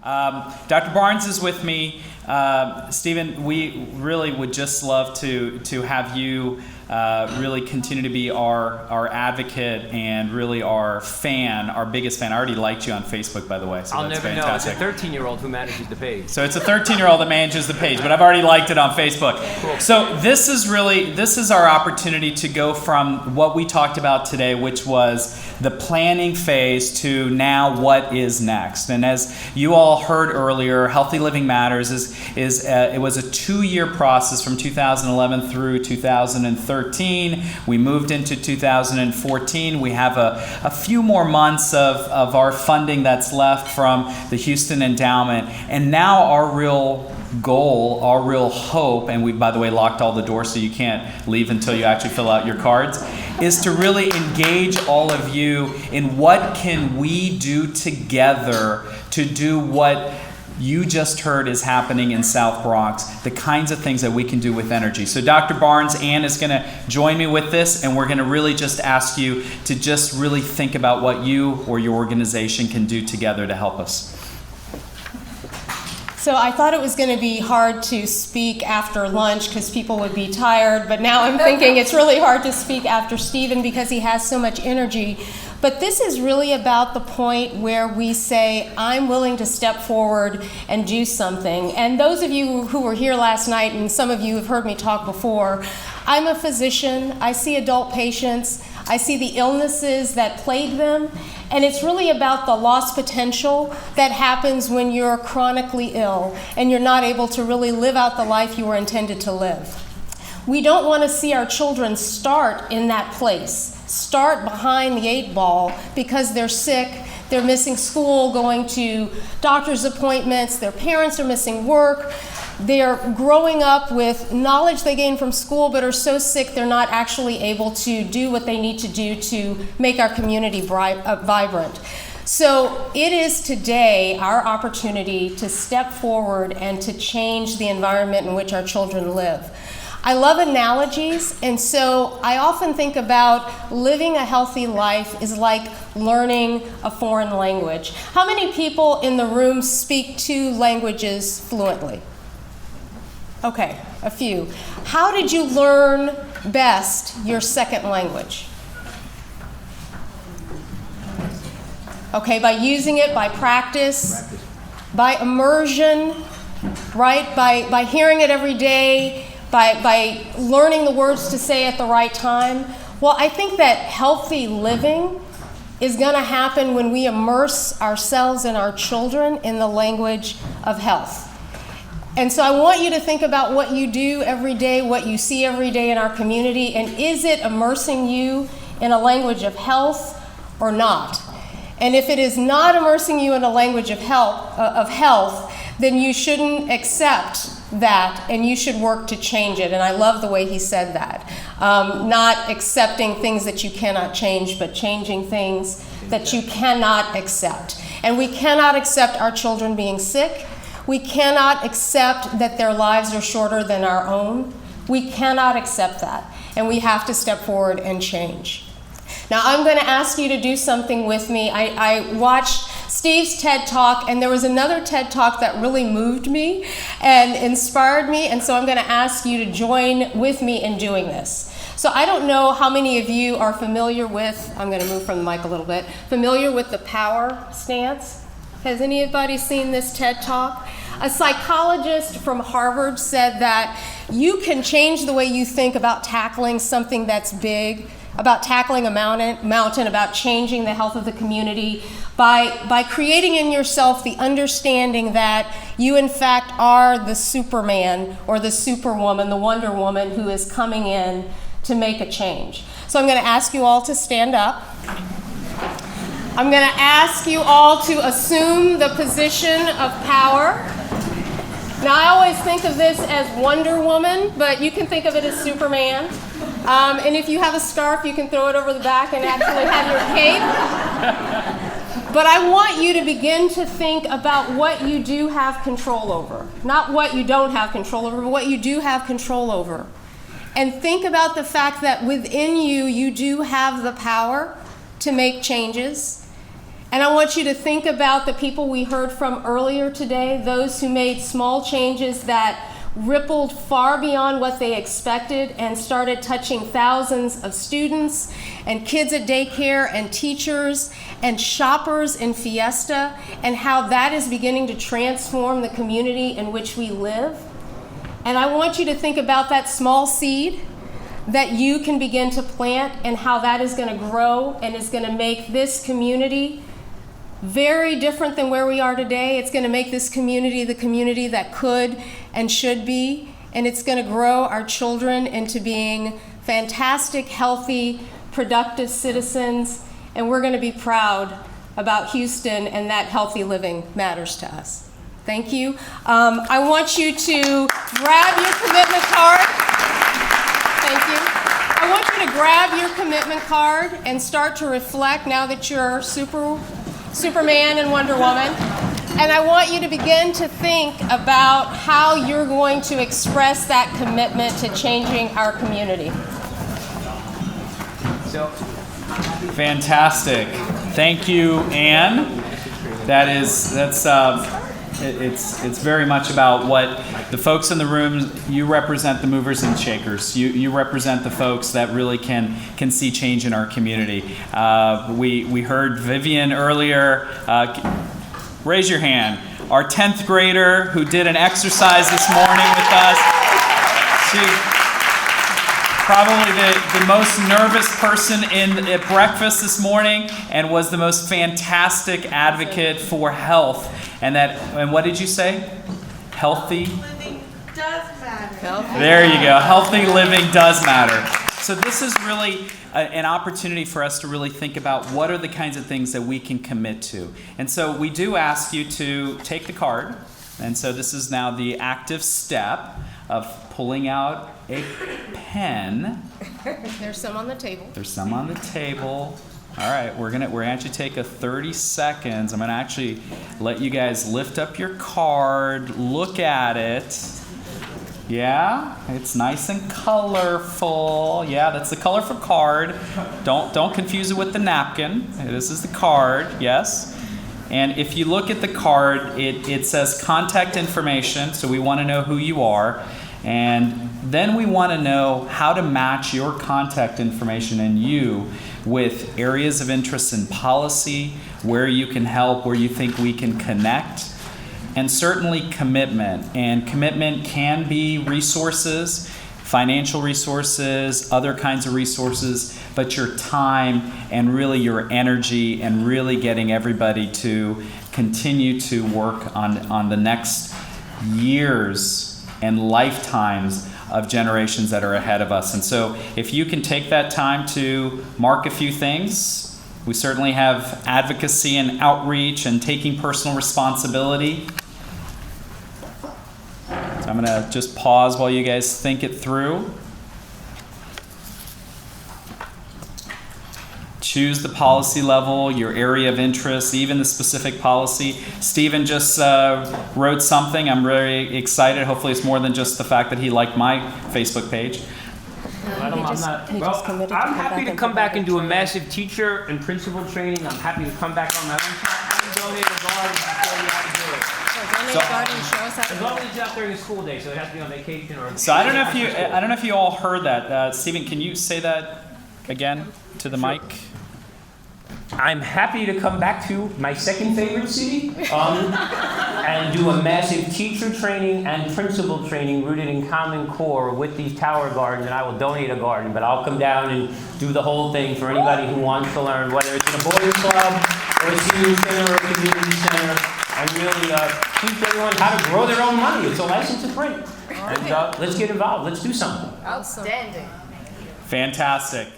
Dr. Barnes is with me. Stephen, we really would just love to have you really continue to be our advocate and really our fan, our biggest fan. I already liked you on Facebook, by the way, so I'll that's never fantastic. know. It's a 13-year-old who manages the page. So it's a 13-year-old that manages the page, but I've already liked it on Facebook. Cool. So this is our opportunity to go from what we talked about today, which was the planning phase, to now what is next. And as you all heard earlier, Healthy Living Matters it was a 2-year process from 2011 through 2013. We moved into 2014. We have a few more months of our funding that's left from the Houston Endowment. And now our real goal, our real hope, and we, by the way, locked all the doors so you can't leave until you actually fill out your cards, is to really engage all of you in what can we do together to do what you just heard is happening in South Bronx, the kinds of things that we can do with energy. So Dr. Barnes, Ann is going to join me with this, and we're going to really just ask you to just really think about what you or your organization can do together to help us. So I thought it was going to be hard to speak after lunch because people would be tired, but now I'm thinking it's really hard to speak after Stephen because he has so much energy. But this is really about the point where we say, I'm willing to step forward and do something. And those of you who were here last night, and some of you have heard me talk before, I'm a physician. I see adult patients. I see the illnesses that plague them. And it's really about the lost potential that happens when you're chronically ill and you're not able to really live out the life you were intended to live. We don't want to see our children start in that place, start behind the 8 ball because they're sick, they're missing school, going to doctor's appointments, their parents are missing work, they're growing up with knowledge they gain from school but are so sick they're not actually able to do what they need to do to make our community vibrant. So it is today our opportunity to step forward and to change the environment in which our children live. I love analogies, and so I often think about living a healthy life is like learning a foreign language. How many people in the room speak 2 languages fluently? Okay, a few. How did you learn best your second language? Okay, by using it, by practice, by immersion, right? By hearing it every day, by learning the words to say at the right time. Well, I think that healthy living is going to happen when we immerse ourselves and our children in the language of health. And so I want you to think about what you do every day, what you see every day in our community, and is it immersing you in a language of health or not? And if it is not immersing you in a language of health, then you shouldn't accept that, and you should work to change it. And I love the way he said that. Not accepting things that you cannot change, but changing things that you cannot accept. And we cannot accept our children being sick. We cannot accept that their lives are shorter than our own. We cannot accept that. And we have to step forward and change. Now, I'm going to ask you to do something with me. I watched Steve's TED Talk, and there was another TED Talk that really moved me and inspired me, and so I'm going to ask you to join with me in doing this. So I don't know how many of you are familiar with, I'm going to move from the mic a little bit, familiar with the power stance? Has anybody seen this TED Talk? A psychologist from Harvard said that you can change the way you think about tackling something that's big, about tackling a mountain, about changing the health of the community by creating in yourself the understanding that you in fact are the Superman or the Superwoman, the Wonder Woman who is coming in to make a change. So I'm going to ask you all to stand up. I'm going to ask you all to assume the position of power. Now, I always think of this as Wonder Woman, but you can think of it as Superman. And if you have a scarf, you can throw it over the back and actually have your cape. But I want you to begin to think about what you do have control over. Not what you don't have control over, but what you do have control over. And think about the fact that within you, you do have the power to make changes. And I want you to think about the people we heard from earlier today, those who made small changes that rippled far beyond what they expected and started touching thousands of students and kids at daycare and teachers and shoppers in Fiesta, and how that is beginning to transform the community in which we live. And I want you to think about that small seed that you can begin to plant and how that is going to grow and is going to make this community very different than where we are today. It's going to make this community the community that could and should be, and it's going to grow our children into being fantastic, healthy, productive citizens, and we're going to be proud about Houston, and that healthy living matters to us. Thank you. I want you to grab your commitment card. Thank you. I want you to grab your commitment card and start to reflect now that you're Superman and Wonder Woman. And I want you to begin to think about how you're going to express that commitment to changing our community. Fantastic. Thank you, Anne. It's very much about what the folks in the room. You represent the movers and shakers. You represent the folks that really can see change in our community. We heard Vivian earlier. Raise your hand. Our 10th grader who did an exercise this morning with us. She probably the most nervous person at breakfast this morning, and was the most fantastic advocate for health. And what did you say? Healthy living does matter. There you go. Healthy living does matter. So this is really an opportunity for us to really think about what are the kinds of things that we can commit to. And so we do ask you to take the card. And so this is now the active step of pulling out a pen. There's some on the table. There's some on the table. All right, we're gonna actually take a 30 seconds. I'm gonna actually let you guys lift up your card, look at it. Yeah, it's nice and colorful. Yeah, that's the colorful card. Don't confuse it with the napkin. This is the card, yes. And if you look at the card, it says contact information, so we want to know who you are. And then we want to know how to match your contact information and you with areas of interest in policy, where you can help, where you think we can connect. And certainly commitment. And commitment can be resources, financial resources, other kinds of resources, but your time and really your energy and really getting everybody to continue to work on the next years and lifetimes of generations that are ahead of us. And so if you can take that time to mark a few things, we certainly have advocacy and outreach and taking personal responsibility. I'm going to just pause while you guys think it through. Choose the policy level, your area of interest, even the specific policy. Stephen just wrote something. I'm very excited. Hopefully it's more than just the fact that he liked my Facebook page. I'm happy to come back and do a massive teacher and principal training. I'm happy to come back on my own time and donate a garden and show you how to do it. As long as it's out during the school day, so it has to be on vacation or. So I don't know if you all heard that. Stephen, can you say that again to the mic? I'm happy to come back to my second favorite city and do a massive teacher training and principal training rooted in Common Core with these tower gardens, and I will donate a garden, but I'll come down and do the whole thing for anybody who wants to learn, whether it's in a boys club or a senior center or a community center, and really teach everyone how to grow their own money. It's a license to print. And let's get involved. Let's do something. Outstanding. Fantastic.